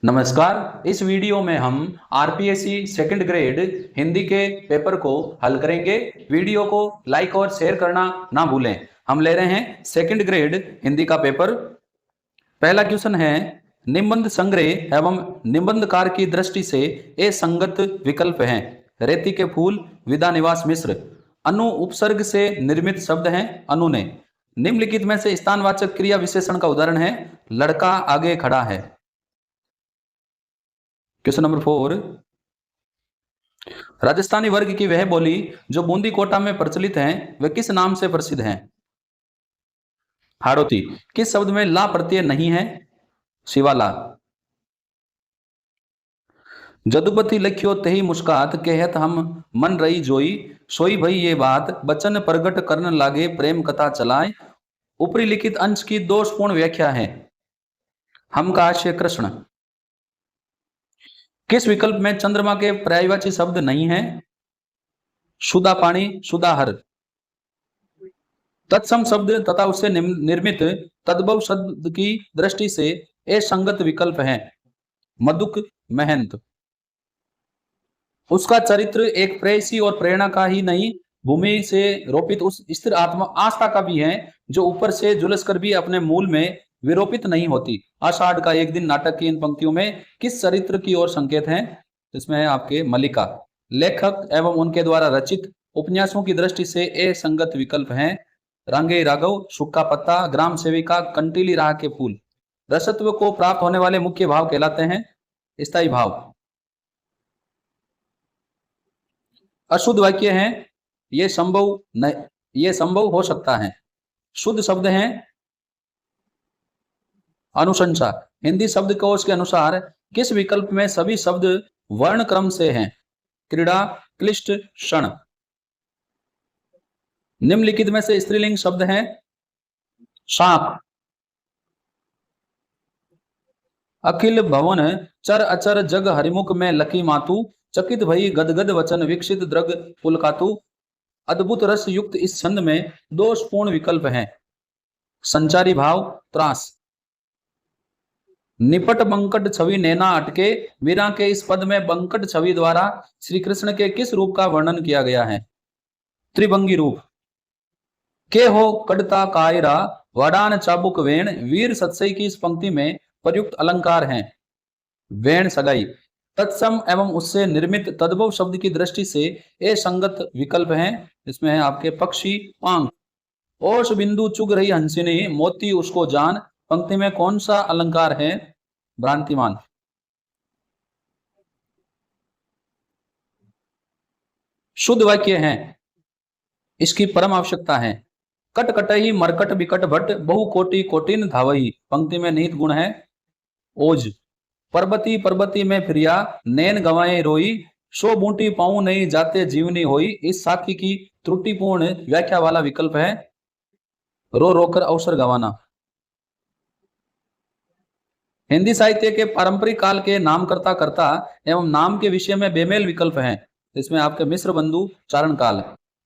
नमस्कार। इस वीडियो में हम आरपीएससी सेकंड ग्रेड हिंदी के पेपर को हल करेंगे। वीडियो को लाइक और शेयर करना ना भूलें। हम ले रहे हैं सेकंड ग्रेड हिंदी का पेपर। पहला क्वेश्चन है, निबंध संग्रह एवं निबंधकार की दृष्टि से ए संगत विकल्प हैं। रेती के फूल, विदा निवास मिश्र। अनु उपसर्ग से निर्मित शब्द हैं। अनु ने। निम्नलिखित में से स्थानवाचक क्रिया विशेषण का उदाहरण है लड़का आगे खड़ा है। क्वेश्चन नंबर 4, राजस्थानी वर्ग की वह बोली जो बूंदी कोटा में प्रचलित है वह किस नाम से प्रसिद्ध है? हाड़ौती। किस शब्द में ला प्रत्यय नहीं है? शिवाला। जदुपति लिखियो तेही मुस्कात कहत हम मन रही जोई सोई भई ये बात बचन प्रगट करने लागे प्रेम कथा चलाए। ऊपरी लिखित अंश की दोषपूर्ण व्याख्या है। हम का आशय कृष्ण। किस विकल्प में चंद्रमा के पर्यायवाची शब्द नहीं है? शुदा पानी, शुदाहर। तत्सम शब्द तथा उससे निर्मित तद्भव शब्द की दृष्टि से ए संगत विकल्प है। मधुक, महंत। उसका चरित्र एक प्रेयसी और प्रेरणा का ही नहीं, भूमि से रोपित उस स्थिर आत्मा आस्था का भी है जो ऊपर से झुलसकर भी अपने मूल में विरोपित नहीं होती। आषाढ़ का एक दिन नाटक की इन पंक्तियों में किस चरित्र की ओर संकेत है? इसमें है आपके मल्लिका। लेखक एवं उनके द्वारा रचित उपन्यासों की दृष्टि से ए संगत विकल्प हैं। रांगे राघव, सूखा पत्ता, ग्राम सेविका, कंटीली राह के फूल। रसत्व को प्राप्त होने वाले मुख्य भाव कहलाते हैं स्थायी भाव। अशुद्ध वाक्य हैं ये संभव हो सकता है। शुद्ध शब्द हैं अनुशंसा। हिंदी शब्दकोश के अनुसार किस विकल्प में सभी शब्द वर्ण क्रम से हैं? क्रीड़ा, क्लिष्ट, क्षण। निम्नलिखित में से स्त्रीलिंग शब्द हैं सांप। अखिल भवन चर अचर जग हरिमुख में लकी मातु चकित भई गदगद वचन विकसित द्रग पुलकातु। अद्भुत रस युक्त इस छंद में दोषपूर्ण विकल्प हैं संचारी भाव, त्रास। निपट बंकट छवि नैना अटके। वीरा के इस पद में बंकट छवि द्वारा श्री कृष्ण के किस रूप का वर्णन किया गया है? त्रिभंगी रूप। के हो कड़ता कायरा वडान चाबुक वेण। वीर सत्सई की इस पंक्ति में प्रयुक्त अलंकार हैं वेण, सगाई। तत्सम एवं उससे निर्मित तद्भव शब्द की दृष्टि से ए संगत विकल्प हैं। इसमें है आपके पक्षी, पांख। ओष बिंदु चुग रही हंसिनी मोती उसको जान। पंक्ति में कौन सा अलंकार है? भ्रांतिमान। शुद्ध वाक्य है, इसकी परम आवश्यकता है। कट कटही मरकट बिकट भट्ट बहु कोटि कोटिन धावही। पंक्ति में निहित गुण है ओज। पर्वती पर्वती में फिरिया नैन गवाए रोई सो बूटी पाऊं नहीं जाते जीवनी होई। इस साखी की त्रुटिपूर्ण व्याख्या वाला विकल्प है रो रोकर अवसर गवाना। हिंदी साहित्य के पारंपरिक काल के नामकर्ता कर्ता एवं नाम के विषय में बेमेल विकल्प हैं। इसमें आपके मिश्र बंधु चारण काल।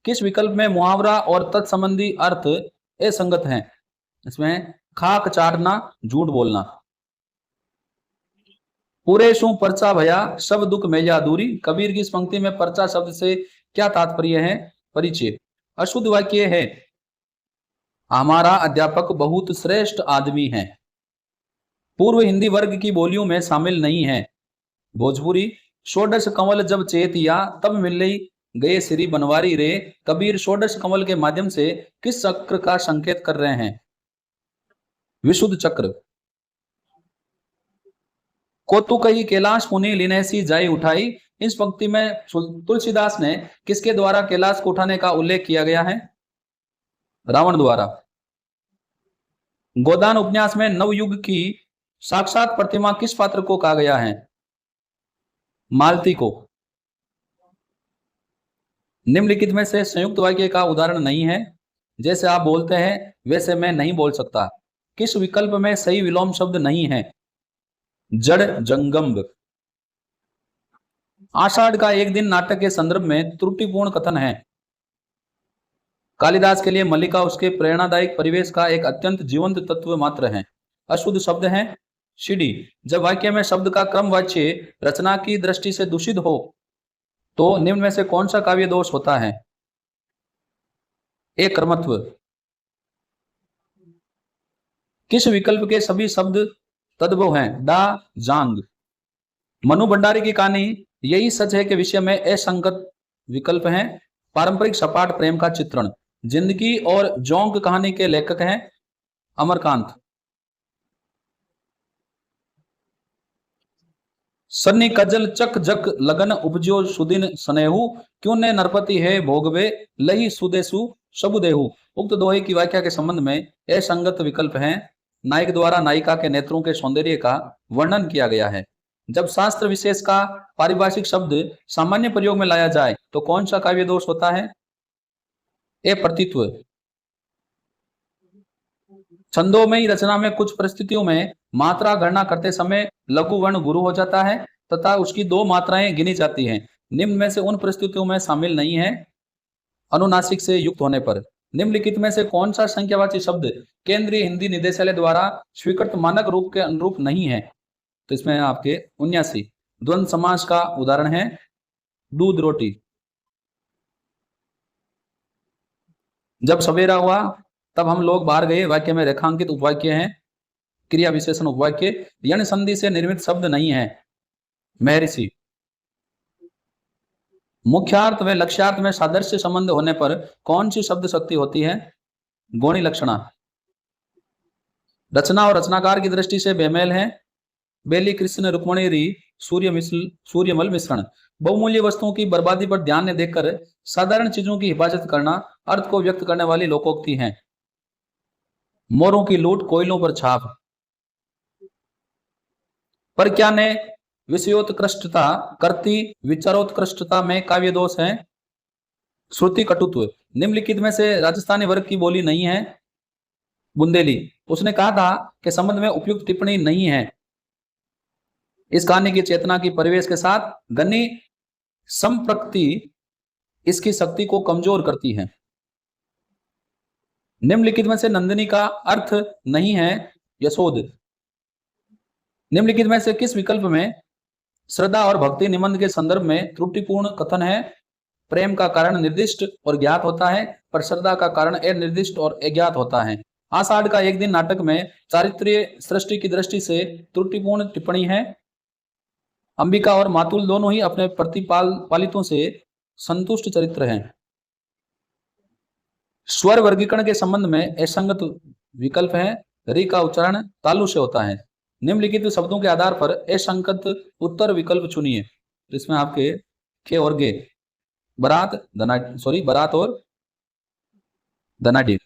किस विकल्प में मुहावरा और तत्संबंधी अर्थ असंगत हैं? इसमें खाक चाटना, झूठ बोलना। पूरे सु परचा भया सब दुख मैया दूरी। कबीर की इस पंक्ति में परचा शब्द से क्या तात्पर्य है? परिचय। अशुद्ध वाक्य है हमारा अध्यापक बहुत श्रेष्ठ आदमी है। पूर्व हिंदी वर्ग की बोलियों में शामिल नहीं है भोजपुरी। षोडश कंवल जब चेतिया तब मिले गए श्री बनवारी रे। कबीर षोडश कंवल के माध्यम से किस चक्र का संकेत कर रहे हैं? विशुद्ध चक्र। कौतुकही कैलाश मुनि लिनेसी जाई उठाई। इस पंक्ति में तुलसीदास ने किसके द्वारा कैलाश को उठाने का उल्लेख किया गया है? रावण द्वारा। गोदान उपन्यास में नवयुग की साक्षात प्रतिमा किस पात्र को कहा गया है? मालती को। निम्नलिखित में से संयुक्त वाक्य का उदाहरण नहीं है। जैसे आप बोलते हैं वैसे मैं नहीं बोल सकता। किस विकल्प में सही विलोम शब्द नहीं है? जड़, जंगम। आषाढ़ का एक दिन नाटक के संदर्भ में त्रुटिपूर्ण कथन है। कालिदास के लिए मल्लिका उसके प्रेरणादायक परिवेश का एक अत्यंत जीवंत तत्व मात्र है। अशुद्ध शब्द है सीढ़ी। जब वाक्य में शब्द का क्रमवाच्य रचना की दृष्टि से दूषित हो तो निम्न में से कौन सा काव्य दोष होता है? ए कर्मत्व। किस विकल्प के सभी शब्द तद्भव हैं? डा, जांग। मनु भंडारी की कहानी यही सच है कि विषय में असंगत विकल्प हैं। पारंपरिक सपाट प्रेम का चित्रण। जिंदगी और जोंक कहानी के लेखक हैं अमरकांत। सन्नी कजल चक जक लगन उपजो सुदिन स्नेहु, क्यों ने नरपति है भोगवे लही सुदेशु सबुदेहु। उक्त दोहे की व्याख्या के संबंध में असंगत विकल्प हैं। नायक द्वारा नायिका के नेत्रों के सौंदर्य का वर्णन किया गया है। जब शास्त्र विशेष का पारिभाषिक शब्द सामान्य प्रयोग में लाया जाए तो कौन सा काव्य दोष होता है? ए प्रतित्व। छंदोमयी रचना में कुछ परिस्थितियों में मात्रा गणना करते समय लघु वर्ण गुरु हो जाता है तथा उसकी दो मात्राएं गिनी जाती हैं। निम्न में से उन परिस्थितियों में शामिल नहीं है अनुनासिक से युक्त होने पर। निम्नलिखित में से कौन सा संख्यावाची शब्द केंद्रीय हिंदी निदेशालय द्वारा स्वीकृत मानक रूप के अनुरूप नहीं है? तो इसमें आपके 79 द्वंद्व समास का उदाहरण है दूध रोटी। जब सवेरा हुआ तब हम लोग बाहर गए। वाक्य में रेखांकित उपवाक्य हैं, क्रिया विशेषण उपवाक्य। यण संधि से निर्मित शब्द नहीं है महर्षि। मुख्यार्थ व लक्ष्यार्थ में सादृश्य संबंध होने पर कौन सी शब्द शक्ति होती है? गौणी लक्षणा। रचना और रचनाकार की दृष्टि से बेमेल है बेली कृष्ण रुक्मणी री सूर्यमल मिश्रण। बहुमूल्य वस्तुओं की बर्बादी पर ध्यान न देकर साधारण चीजों की हिफाजत करना अर्थ को व्यक्त करने वाली लोकोक्ति है। मोरों की लूट कोयलों पर छाप। पर क्या ने विषयोत्कृष्टता करती विचारोत्कृष्टता में काव्य दोष है? श्रुति कटुत्व। निम्नलिखित में से राजस्थानी वर्ग की बोली नहीं है बुंदेली। उसने कहा था कि संबंध में उपयुक्त टिप्पणी नहीं है। इस कहानी की चेतना की परिवेश के साथ गनी संप्रक्ति इसकी शक्ति को कमजोर करती है। निम्नलिखित में से नंदिनी का अर्थ नहीं है यशोद। निम्नलिखित में से किस विकल्प में श्रद्धा और भक्ति निबंध के संदर्भ में त्रुटिपूर्ण कथन है? प्रेम का कारण निर्दिष्ट और ज्ञात होता है पर श्रद्धा का कारण अनिर्दिष्ट और अज्ञात होता है। आषाढ़ का एक दिन नाटक में चारित्र्य सृष्टि की दृष्टि से त्रुटिपूर्ण टिप्पणी है। अंबिका और मातुल दोनों ही अपने प्रतिपालितों से संतुष्ट चरित्र हैं। स्वर वर्गीकरण के संबंध में असंगत विकल्प है। री का उच्चारण तालु से होता है। निम्नलिखित शब्दों के आधार पर असंगत उत्तर विकल्प चुनिए। तो इसमें आपके के और गे बारात बारात और धनाढ्य।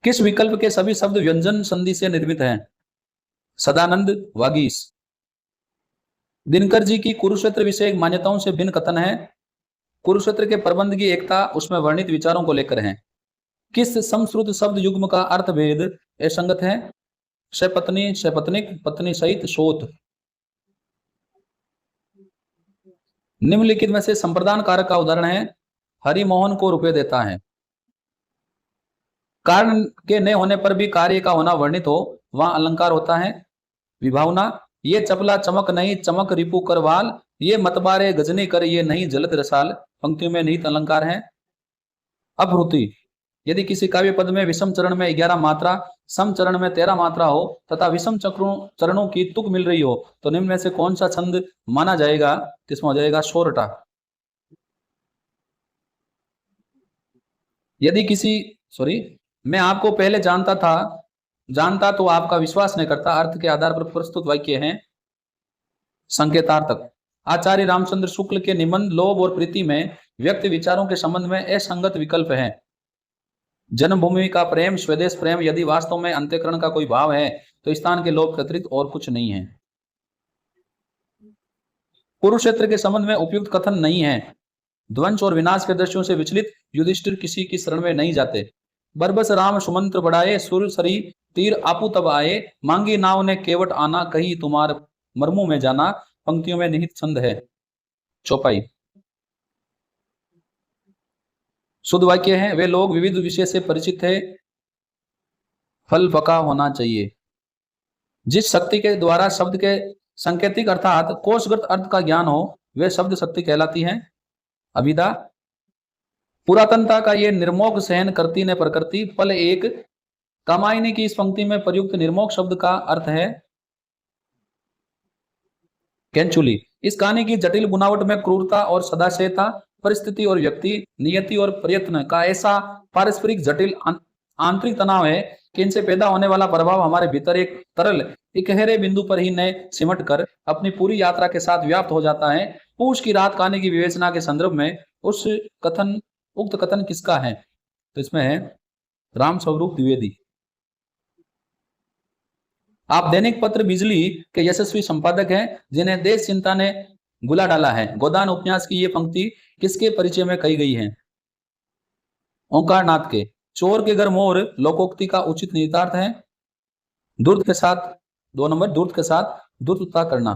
किस विकल्प के सभी शब्द व्यंजन संधि से निर्मित हैं? सदानंद वागीश। दिनकर जी की कुरुक्षेत्र विषय मान्यताओं से भिन्न कथन है। कुरुक्षेत्र के प्रबंध की एकता उसमें वर्णित विचारों को लेकर है। किस समश्रुत शब्द युग्म का अर्थ भेद असंगत है? सपत्नी सपत्निक पत्नी सहित सोत। निम्नलिखित में से संप्रदान कारक का उदाहरण है हरिमोहन को रुपए देता है। कारण के न होने पर भी कार्य का होना वर्णित हो वहां अलंकार होता है विभावना। ये चपला चमक नहीं चमक रिपु करवाल, ये मतबारे गजनी कर ये नहीं जलत रसाल। पंक्तियों में निहित अलंकार है अपहृति। यदि किसी काव्य पद में विषम चरण में 11 मात्रा सम चरण में 13 मात्रा हो तथा विषम चरणों की तुक मिल रही हो तो निम्न में से कौन सा छंद माना जाएगा? इसमें हो जाएगा सोरठा। यदि मैं आपको पहले जानता तो आपका विश्वास नहीं करता अर्थ के आधार पर प्रस्तुत वाक्य हैं संकेतार्थक। आचार्य रामचंद्र शुक्ल के निबंध लोभ और प्रीति में व्यक्त विचारों के संबंध में असंगत विकल्प है। जन्मभूमि का प्रेम स्वदेश प्रेम यदि वास्तव में अंत्यकरण का कोई भाव है तो स्थान के लोभ के अतिरिक्त और कुछ नहीं है। कुरुक्षेत्र के संबंध में उपयुक्त कथन नहीं है। ध्वंस और विनाश के दृश्यों से विचलित युधिष्ठिर किसी की शरण में नहीं जाते। बरबस राम सुमंत्र बढ़ाए सुर सरी तीर आपू तब आए, मांगी नाव ने केवट आना कही तुम्हार मर्मू में जाना। पंक्तियों में निहित छंद है चौपाई। शुद्ध वाक्य है वे लोग विविध विषय से परिचित है फल पका होना चाहिए। जिस शक्ति के द्वारा शब्द के संकेतिक अर्थात कोशगत अर्थ का ज्ञान हो वे शब्द शक्ति कहलाती है। अभिधा पुरातनता का ये निर्मोक सहन करती ने प्रकृति फल एक कामायनी की इस पंक्ति में प्रयुक्त निर्मोक शब्द का अर्थ है कैंचुली। इस कहानी की जटिल बुनावट में क्रूरता और सदाशयता, परिस्थिति और व्यक्ति, नियति और प्रयत्न का ऐसा पारस्परिक जटिल आंतरिक तनाव है कि इनसे पैदा होने वाला प्रभाव हमारे भीतर एक तरल इकहरे बिंदु पर ही न सिमट कर अपनी पूरी यात्रा के साथ व्याप्त हो जाता है। पूछ की रात कहानी की विवेचना के संदर्भ में उक्त कथन किसका है? तो इसमें है राम स्वरूप द्विवेदी। आप दैनिक पत्र बिजली के यशस्वी संपादक हैं जिन्हें देश चिंता ने गुला डाला है। गोदान उपन्यास की ये पंक्ति किसके परिचय में कही गई है? ओंकार नाथ के। चोर के घर मोर लोकोक्ति का उचित निहितार्थ है धूर्त के साथ 2 नंबर धूर्त के साथ धूर्तता करना।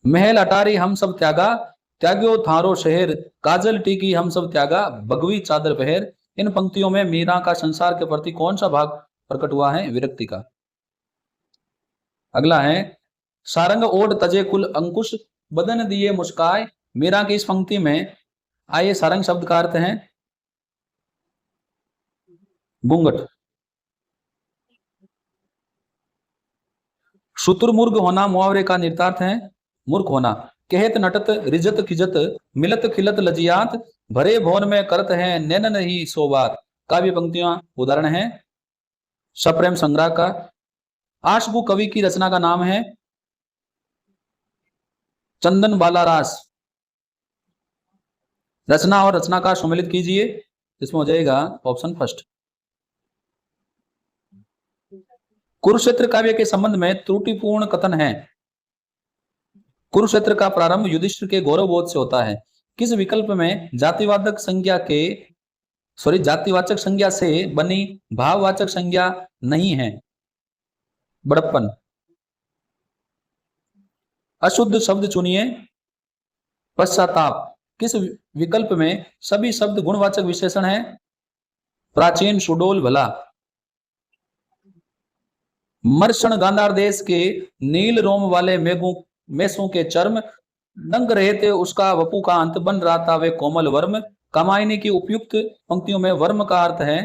महल अटारी हम सब त्यागा त्याग्यो थारो शहर काजल टीकी हम सब त्यागा भगवी चादर पहर। इन पंक्तियों में मीरा का संसार के प्रति कौन सा भाग प्रकट हुआ है? विरक्ति का। अगला है सारंग ओढ़ तजे कुल अंकुश बदन दिए मुस्काय। मीरा की इस पंक्ति में आइए सारंग शब्द का अर्थ है घूंघट। शुतुरमुर्ग होना मुहावरे का निहितार्थ है मूर्ख होना। कहत नटत रिजत खिजत मिलत खिलत लजियात भरे भवन में करत है नैनन ही सो बात। काव्य पंक्तियां उदाहरण है सप्रेम संग्रह का। आशगु कवि की रचना का नाम है चंदन बाला रास। रचना और रचनाकार सम्मिलित कीजिए, इसमें हो जाएगा ऑप्शन फर्स्ट। कुरुक्षेत्र काव्य के संबंध में त्रुटिपूर्ण कथन है। कुरुक्षेत्र का प्रारंभ युधिष्ठिर के गौरवबोध से होता है। किस विकल्प में जातिवाचक संज्ञा से बनी भाववाचक संज्ञा नहीं है? बड़प्पन। अशुद्ध शब्द चुनिए। पश्चाताप। किस विकल्प में सभी शब्द गुणवाचक विशेषण है? प्राचीन, सुडोल, भला। मर्षण गांधार देश के नील रोम वाले मेसों के चर्म डंक रहे थे उसका वपु का अंत बन रहा था वे कोमल वर्म। कामायनी की उपयुक्त पंक्तियों में वर्म का अर्थ है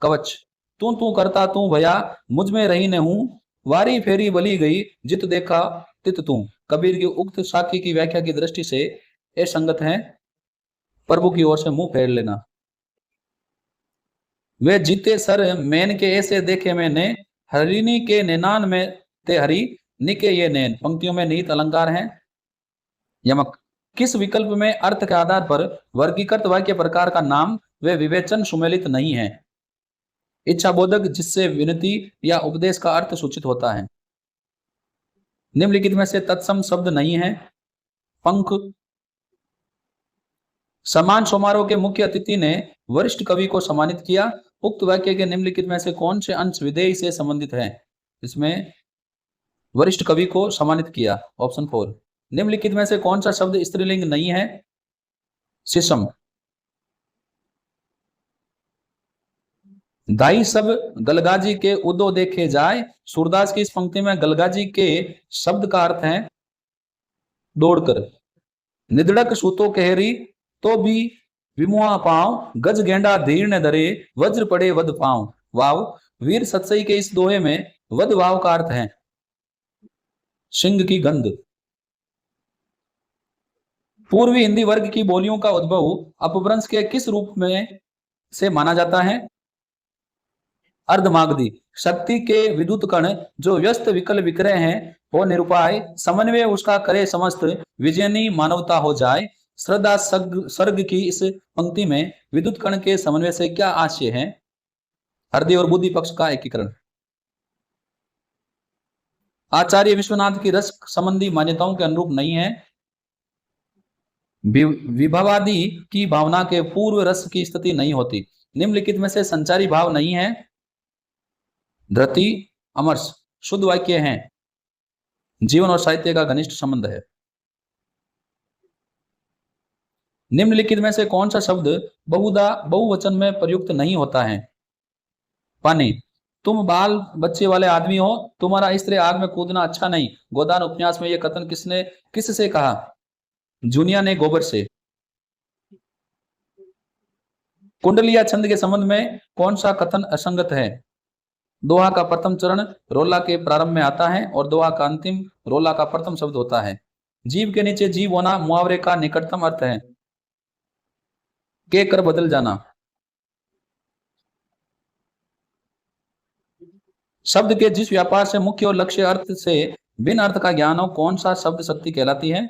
कवच। तू करता तू भया मुझ में रही न हूं वारी फेरी बली गई जित देखा तित तू। कबीर की उक्त साखी की व्याख्या की दृष्टि से ये संगत है प्रभु की ओर से मुंह फेर लेना। वे जीते सर मैन के ऐसे देखे मैंने हरिणी के नैनान में ते हरि निके ये नैन। पंक्तियों में निहित अलंकार हैं यमक। किस विकल्प में अर्थ के आधार पर वर्गीकृत वाक्य प्रकार का नाम वे विवेचन सुमेलित नहीं है? इच्छा बोधक जिससे विनती या उपदेश का अर्थ सूचित होता है। निम्नलिखित में से तत्सम शब्द नहीं है। पंख। सम्मान समारोह के मुख्य अतिथि ने वरिष्ठ कवि को सम्मानित किया। उक्त वाक्य के निम्नलिखित में से कौन से अंश विधेय से संबंधित है? इसमें वरिष्ठ कवि को सम्मानित किया, ऑप्शन 4। निम्नलिखित में से कौन सा शब्द स्त्रीलिंग नहीं है? शिशम। दाई सब गलगाजी के उदो देखे जाए। सूरदास की इस पंक्ति में गलगाजी के शब्द का अर्थ है दौड़कर। निधड़क सूतो कहरी तो भी विमुआ पांव गज गेंडा धीर ने धरे वज्र पड़े वध पांव। वाव। वीर सत्सई के इस दोहे में वध वाव का अर्थ है सिंह की गंध। पूर्वी हिंदी वर्ग की बोलियों का उद्भव अपभ्रंश के किस रूप में से माना जाता है? अर्धमागधी। शक्ति के विद्युत कण जो व्यस्त विकल विक्रय हैं वो निरुपाय समन्वय उसका करे समस्त विजयनी मानवता हो जाए। श्रद्धा सर्ग की इस पंक्ति में विद्युत कण के समन्वय से क्या आशय है? हृदय और बुद्धि पक्ष का एकीकरण। आचार्य विश्वनाथ की रस संबंधी मान्यताओं के अनुरूप नहीं है। विभवादि की भावना के पूर्व रस की स्थिति नहीं होती। निम्नलिखित में से संचारी भाव नहीं है। धृति, अमर्ष। शुद्ध वाक्य हैं। जीवन और साहित्य का घनिष्ठ संबंध है। निम्नलिखित में से कौन सा शब्द बहुधा बहुवचन में प्रयुक्त नहीं होता है? पानी। तुम बाल बच्चे वाले आदमी हो, तुम्हारा इस तरह आग में कूदना अच्छा नहीं। गोदान उपन्यास में यह कथन किससे कहा? जूनिया ने गोबर से। कुंडलिया छंद के संबंध में कौन सा कथन असंगत है? दोहा का प्रथम चरण रोला के प्रारंभ में आता है और दोहा का अंतिम रोला का प्रथम शब्द होता है। जीव के नीचे जीव होना मुहावरे का निकटतम अर्थ है। के कर बदल जाना। शब्द के जिस व्यापार से मुख्य और लक्ष्य अर्थ से बिन अर्थ का ज्ञान हो, कौन सा शब्द शक्ति कहलाती है?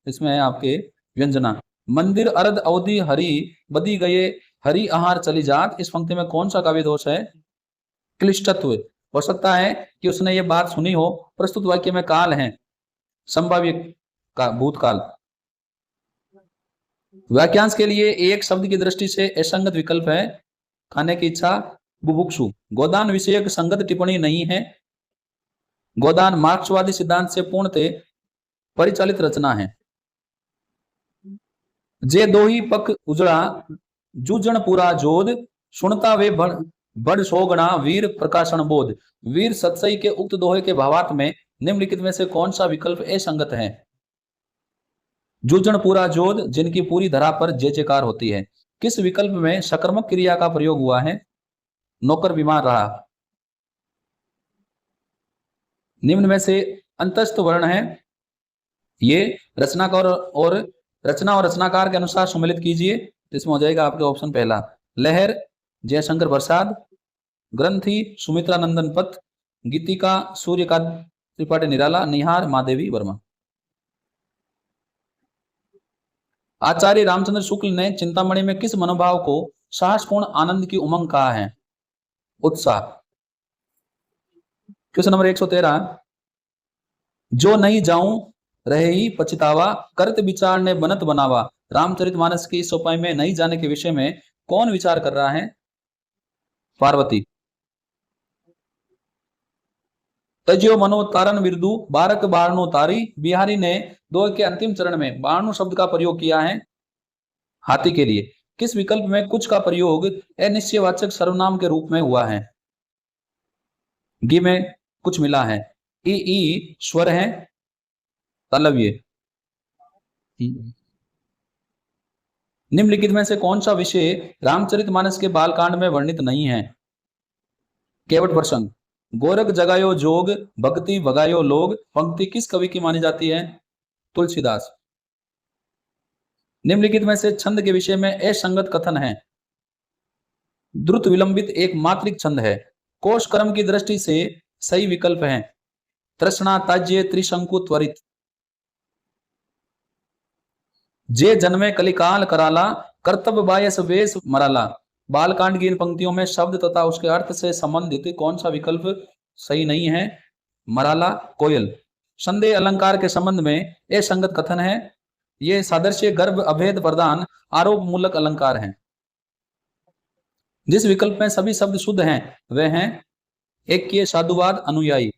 इसमें है आपके व्यंजना। मंदिर अरद अवधि हरि बदी गए, हरि आहार चली जात। इस पंक्ति में कौन सा काव्य दोष है? क्लिष्टत्व। हो सकता है कि उसने ये बात सुनी हो। प्रस्तुत वाक्य में काल है, संभाव्य का भूतकाल। वाक्यांश के लिए एक शब्द की दृष्टि से असंगत विकल्प है खाने की इच्छा, बुभुक्षु। गोदान विषयक संगत टिप्पणी नहीं है। गोदान मार्क्सवादी सिद्धांत से पूर्णतः परिचालित रचना है। जे दो ही पक उजड़ा जूझण पूरा जोध, सुनता वे बड़ सोगणा वीर प्रकाशन बोध। वीर सत्सई के उक्त दोहे के भावार्थ में निम्नलिखित में से कौन सा विकल्प असंगत है? जूझण पूरा जोध, जिनकी पूरी धरा पर जय जयकार होती है। किस विकल्प में सकर्मक क्रिया का प्रयोग हुआ है? नौकर बीमार रहा। निम्न में से अंतस्थ वर्ण है, ये रचनाकार और रचना और रचनाकार के अनुसार सम्मिलित कीजिए। इसमें हो जाएगा आपके ऑप्शन पहला लहर जयशंकर प्रसाद, ग्रंथी सुमित्रा नंदन पथ, गीतिका सूर्यकांत त्रिपाठी निराला, निहार महादेवी वर्मा। आचार्य रामचंद्र शुक्ल ने चिंतामणि में किस मनोभाव को साहसपूर्ण आनंद की उमंग कहा है? उत्साह। क्वेश्चन नंबर 113, जो नहीं जाऊं रहे ही पछतावा, करत विचार ने बनत बनावा। रामचरितमानस की इस उपाय में नहीं जाने के विषय में कौन विचार कर रहा है? पार्वती। तज्यो मनो तारन विरदु बारक बारणो तारी। बिहारी ने दो के अंतिम चरण में बारणु शब्द का प्रयोग किया है हाथी के लिए। किस विकल्प में कुछ का प्रयोग अनिश्चयवाचक सर्वनाम के रूप में हुआ है? गी में कुछ मिला है। ई स्वर है, तलव्य। निम्नलिखित में से कौन सा विषय रामचरितमानस के बालकांड में वर्णित नहीं है? केवट प्रसंग। गोरख जगायो जोग, भक्ति भगायो लोग। पंक्ति किस कवि की मानी जाती है? तुलसीदास। निम्नलिखित में से छंद के विषय में असंगत कथन है। द्रुत विलंबित एक मात्रिक छंद है। कोश क्रम की दृष्टि से सही विकल्प है तृष्णा ताज्य त्रिशंकु त्वरित। जे जन्मे कलिकाल कराला, कर्तव्य बायस वेश मराला। बालकांड की इन पंक्तियों में शब्द तथा उसके अर्थ से संबंधित कौन सा विकल्प सही नहीं है? मराला कोयल। संदेह अलंकार के संबंध में असंगत कथन है। ये सादृश्य गर्भ अभेद प्रदान आरोप मूलक अलंकार हैं। जिस विकल्प में सभी शब्द शुद्ध हैं वे हैं एक साधुवाद अनुयायी।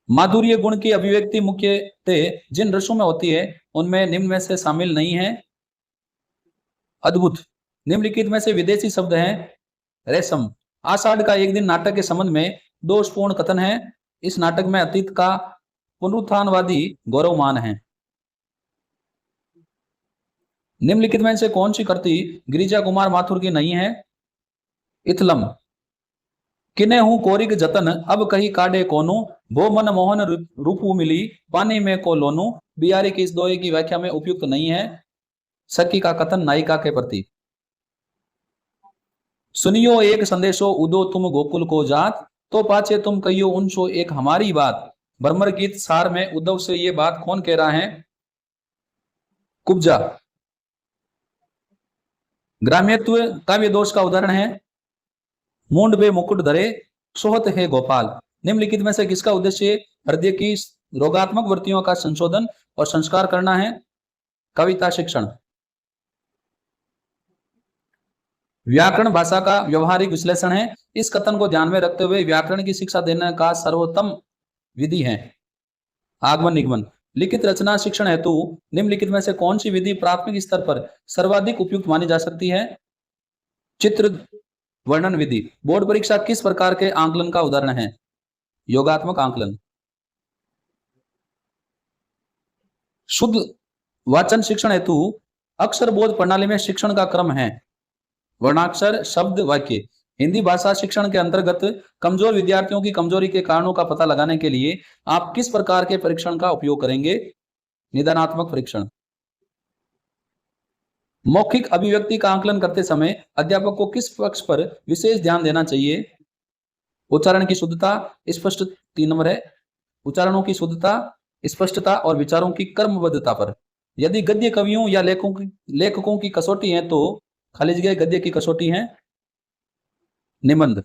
माधुर्य गुण की अभिव्यक्ति मुख्यतः जिन रसों में होती है उनमें निम्न में से शामिल नहीं है। अद्भुत। निम्नलिखित में से विदेशी शब्द हैं रेशम। आषाढ़ का एक दिन नाटक के संबंध में दोषपूर्ण कथन है। इस नाटक में अतीत का पुनरुत्थानवादी गौरवमान है। निम्नलिखित में से कौन सी कृति गिरिजा कुमार माथुर की नहीं है? इथलम। किने हूं कोरिक जतन अब कही काडे कोनु, भो मन मोहन रूपू मिली पानी में को लोनु। बिहारी की इस दोहे की व्याख्या में उपयुक्त नहीं है। सखी का कथन नायिका के प्रति। सुनियो एक संदेशो उदो तुम गोकुल को जात, तो पाछे तुम कहियो उनसो एक हमारी बात। भ्रमर गीत सार में उद्धव से ये बात कौन कह रहा है? कुब्जा। ग्राम्यत्व काव्य दोष का उदाहरण है मूंड बे मुकुट धरे सोहत है गोपाल। निम्नलिखित में से किसका उद्देश्य हृदय की रोगात्मक वृत्तियों का संशोधन और संस्कार करना है? कविता शिक्षण। व्याकरण भाषा का व्यवहारिक विश्लेषण है। इस कथन को ध्यान में रखते हुए व्याकरण की शिक्षा देने का सर्वोत्तम विधि है आगमन निगमन। लिखित रचना शिक्षण हेतु निम्नलिखित में से कौन सी विधि प्राथमिक स्तर पर सर्वाधिक उपयुक्त मानी जा सकती है? चित्र वर्णन विधि। बोर्ड परीक्षा किस प्रकार के आंकलन का उदाहरण है? योगात्मक आंकलन। शुद्ध वाचन शिक्षण हेतु अक्षर बोध प्रणाली में शिक्षण का क्रम है वर्णाक्षर, शब्द, वाक्य। हिंदी भाषा शिक्षण के अंतर्गत कमजोर विद्यार्थियों की कमजोरी के कारणों का पता लगाने के लिए आप किस प्रकार के परीक्षण का उपयोग करेंगे? निदानात्मक परीक्षण। मौखिक अभिव्यक्ति का आंकलन करते समय अध्यापक को किस पक्ष पर विशेष ध्यान देना चाहिए? उच्चारण की शुद्धता, स्पष्ट। 3 नंबर है उच्चारणों की शुद्धता, स्पष्टता और विचारों की क्रमबद्धता पर। यदि गद्य कवियों या लेखकों की कसौटी है तो खाली जगह गद्य की कसौटी है निबंध।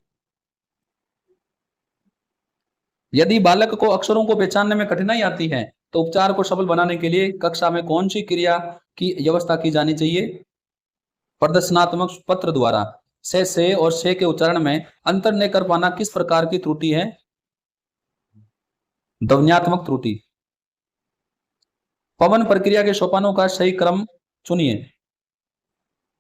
यदि बालक को अक्षरों को पहचानने में कठिनाई आती है तो उपचार को सफल बनाने के लिए कक्षा में कौन सी क्रिया की व्यवस्था की जानी चाहिए? प्रदर्शनात्मक पत्र द्वारा। से और से के उच्चारण में अंतर न कर पाना किस प्रकार की त्रुटि है? ध्वन्यात्मक त्रुटि। पवन प्रक्रिया के सोपानों का सही क्रम चुनिए।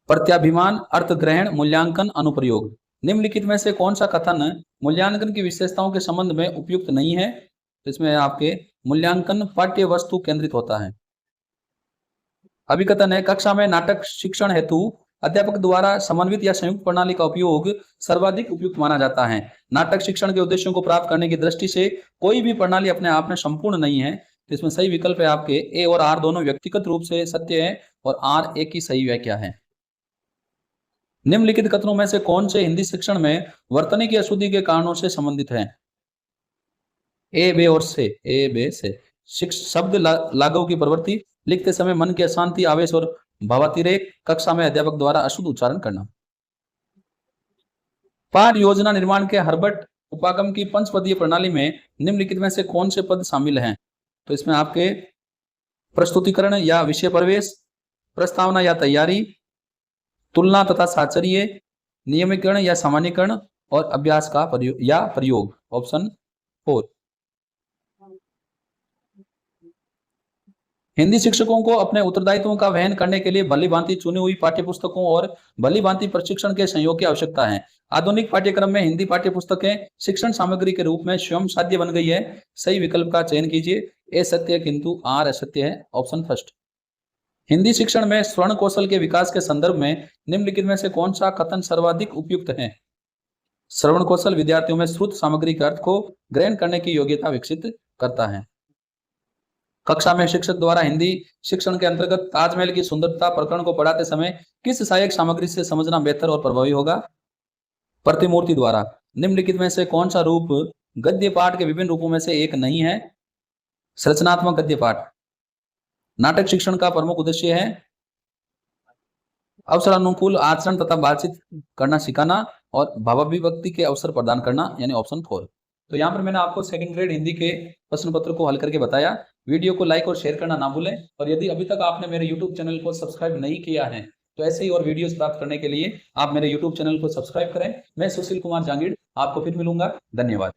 प्रत्याभिमान, अर्थ ग्रहण, मूल्यांकन, अनुप्रयोग। निम्नलिखित में से कौन सा कथन मूल्यांकन की विशेषताओं के संबंध में उपयुक्त नहीं है? तो इसमें आपके मूल्यांकन पाठ्य वस्तु केंद्रित होता है। अभिकथन है कक्षा में नाटक शिक्षण हेतु अध्यापक द्वारा समन्वित या संयुक्त प्रणाली का उपयोग सर्वाधिक उपयुक्त माना जाता है। नाटक शिक्षण के उद्देश्यों को प्राप्त करने की दृष्टि से कोई भी प्रणाली अपने आप में संपूर्ण नहीं है। तो इसमें सही विकल्प है आपके ए और आर दोनों व्यक्तिगत रूप से सत्य है और आर ए की सही व्याख्या है। निम्नलिखित कथनों में से कौन से हिंदी शिक्षण में वर्तनी की अशुद्धि के कारणों से संबंधित है? ए, बे और से। ए, बे, से। शब्द लागू की प्रवृत्ति, लिखते समय मन की अशांति, आवेश और भावातिरेक, कक्षा में अध्यापक द्वारा अशुद्ध उच्चारण करना। पाठ योजना निर्माण के हर्बर्ट उपागम की पंचपदीय प्रणाली में निम्नलिखित में से कौन से पद शामिल हैं? तो इसमें आपके प्रस्तुतिकरण या विषय प्रवेश, प्रस्तावना या तैयारी, तुलना तथा साचर्य, नियमीकरण या सामान्यीकरण और अभ्यास का प्रयोग। ऑप्शन 4। हिंदी शिक्षकों को अपने उत्तरदायित्वों का वहन करने के लिए भली भांति चुनी हुई पाठ्यपुस्तकों और भली भांति प्रशिक्षण के संयोग की आवश्यकता है। आधुनिक पाठ्यक्रम में हिंदी पाठ्यपुस्तकें शिक्षण सामग्री के रूप में स्वयं साध्य बन गई है। सही विकल्प का चयन कीजिए। ए सत्य है किंतु आर असत्य है। ऑप्शन 1। हिंदी शिक्षण में स्वर्ण कौशल के विकास के संदर्भ में निम्नलिखित में से कौन सा कथन सर्वाधिक उपयुक्त है? श्रवण कौशल विद्यार्थियों में श्रुत सामग्री के अर्थ को ग्रहण करने की योग्यता विकसित करता है। कक्षा में शिक्षक द्वारा हिंदी शिक्षण के अंतर्गत ताजमहल की सुंदरता प्रकरण को पढ़ाते समय किस सहायक सामग्री से समझना बेहतर और प्रभावी होगा? प्रतिमूर्ति द्वारा। निम्नलिखित में से कौन सा रूप गद्य पाठ के विभिन्न रूपों में से एक नहीं है? संरचनात्मक गद्य पाठ। नाटक शिक्षण का प्रमुख उद्देश्य है अवसर अनुकूल आचरण तथा बातचीत करना सिखाना और भावाभिव्यक्ति के अवसर प्रदान करना, यानी ऑप्शन 4। तो यहाँ पर मैंने आपको सेकंड ग्रेड हिंदी के प्रश्न पत्र को हल करके बताया। वीडियो को लाइक और शेयर करना ना भूलें और यदि अभी तक आपने मेरे यूट्यूब चैनल को सब्सक्राइब नहीं किया है तो ऐसे ही और वीडियोस प्राप्त करने के लिए आप मेरे यूट्यूब चैनल को सब्सक्राइब करें। मैं सुशील कुमार जांगीड़ आपको फिर मिलूंगा। धन्यवाद।